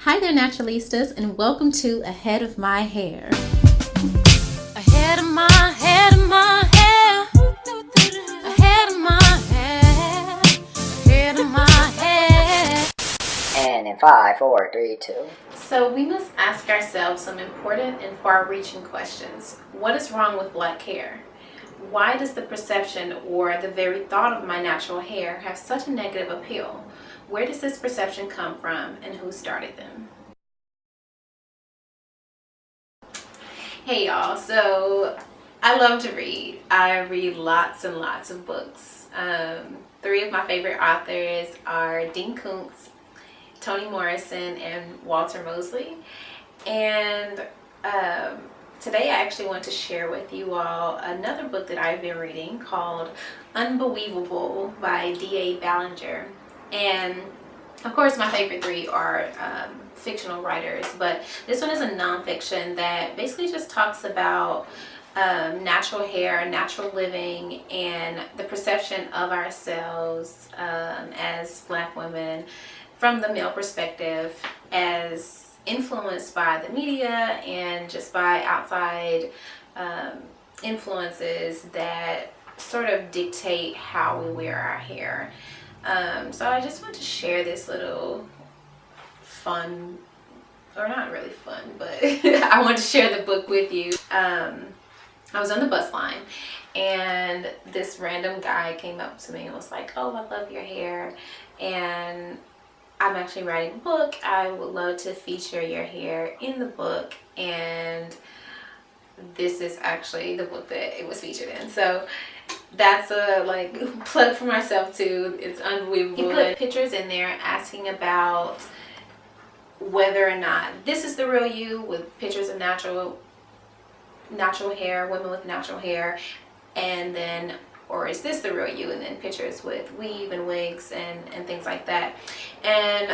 Hi there, naturalistas, and welcome to Ahead of My Hair. Ahead of my hair, ahead of my hair, ahead of my hair. And in 5, 4, 3, 2. So we must ask ourselves some important and far-reaching questions. What is wrong with black hair? Why does the perception or the very thought of my natural hair have such a negative appeal? Where does this perception come from, and who started them? Hey y'all, so I love to read. I read lots and lots of books. 3 of my favorite authors are Dean Koontz, Toni Morrison, and Walter Mosley. And today I actually want to share with you all another book that I've been reading called UnbeWeavable by D.A. Ballinger. And of course my favorite 3 are fictional writers, but this one is a nonfiction that basically just talks about natural hair, natural living, and the perception of ourselves as black women from the male perspective, as influenced by the media and just by outside influences that sort of dictate how we wear our hair. So I just want to share this little fun, or not really fun, but I want to share the book with you. I was on the bus line and this random guy came up to me and was like, "Oh, I love your hair, and I'm actually writing a book. I would love to feature your hair in the book." And this is actually the book that it was featured in. So that's a plug for myself too. It's unbelievable. He put pictures in there asking about whether or not this is the real you, with pictures of natural hair, women with natural hair, and then, or is this the real you, and then pictures with weave and wigs and things like that. And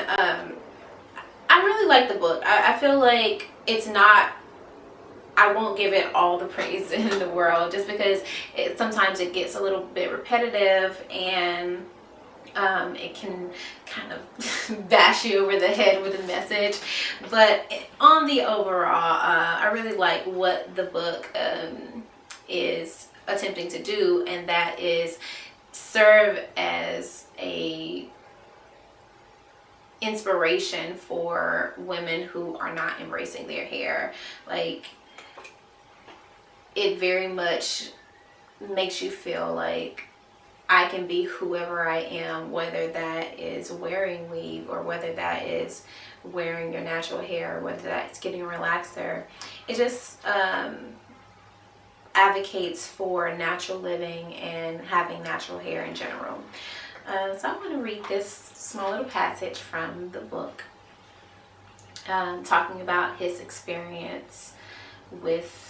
I really like the book. I feel like it's not, I won't give it all the praise in the world, just because sometimes it gets a little bit repetitive, and it can kind of bash you over the head with a message. But on the overall, I really like what the book is attempting to do, and that is serve as a inspiration for women who are not embracing their hair. Like, it very much makes you feel like I can be whoever I am, whether that is wearing weave, or whether that is wearing your natural hair, or whether that's getting a relaxer. It just advocates for natural living and having natural hair in general. So I'm going to read this small little passage from the book, talking about his experience with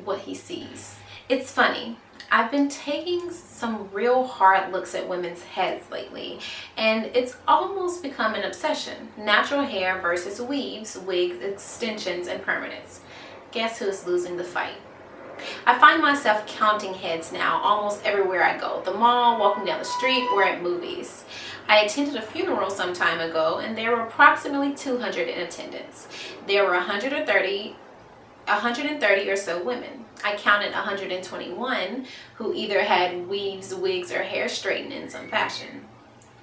what he sees. It's funny. I've been taking some real hard looks at women's heads lately, and it's almost become an obsession. Natural hair versus weaves, wigs, extensions, and permanents. Guess who's losing the fight? I find myself counting heads now almost everywhere I go. The mall, walking down the street, or at movies. I attended a funeral some time ago, and there were approximately 200 in attendance. There were 130 or so women. I counted 121 who either had weaves, wigs, or hair straightened in some fashion.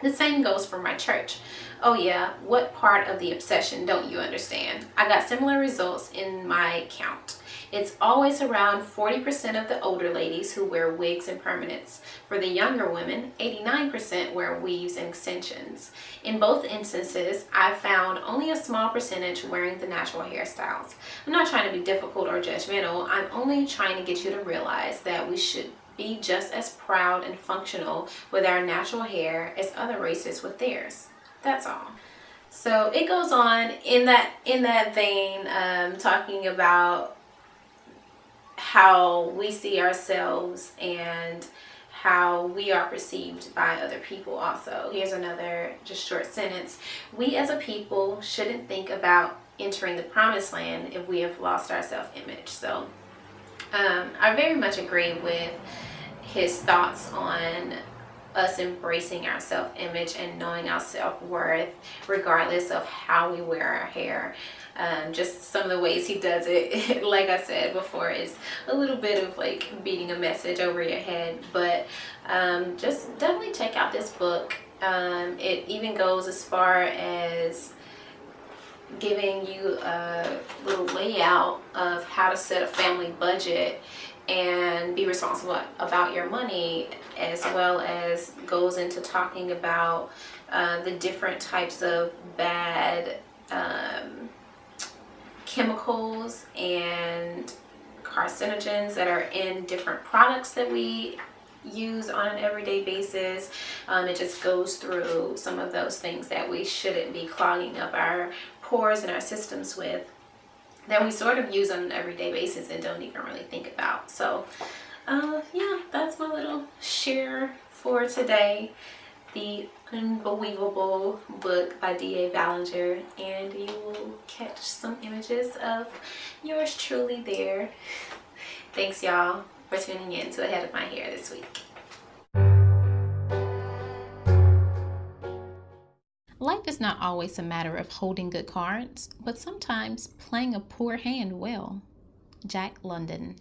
The same goes for my church. Oh yeah, what part of the obsession don't you understand? I got similar results in my count. It's always around 40% of the older ladies who wear wigs and permanents. For the younger women, 89% wear weaves and extensions. In both instances, I found only a small percentage wearing the natural hairstyles. I'm not trying to be difficult or judgmental. I'm only trying to get you to realize that we should be just as proud and functional with our natural hair as other races with theirs. That's all. So it goes on in that vein, talking about how we see ourselves and how we are perceived by other people also. Here's another just short sentence. We as a people shouldn't think about entering the promised land if we have lost our self-image. So I very much agree with his thoughts on us embracing our self-image and knowing our self-worth regardless of how we wear our hair. Just some of the ways he does it, like I said before, is a little bit of like beating a message over your head. But just definitely check out this book. It even goes as far as giving you a little layout of how to set a family budget and be responsible about your money, as well as goes into talking about the different types of bad chemicals and carcinogens that are in different products that we use on an everyday basis. It just goes through some of those things that we shouldn't be clogging up our pores and our systems with, that we sort of use on an everyday basis and don't even really think about. So yeah, that's my little share for today. The UnbeWeavable book by D.A. Ballinger, and you will catch some images of yours truly there. Thanks y'all for tuning in to Ahead of My Hair this week. Life is not always a matter of holding good cards, but sometimes playing a poor hand well. Jack London.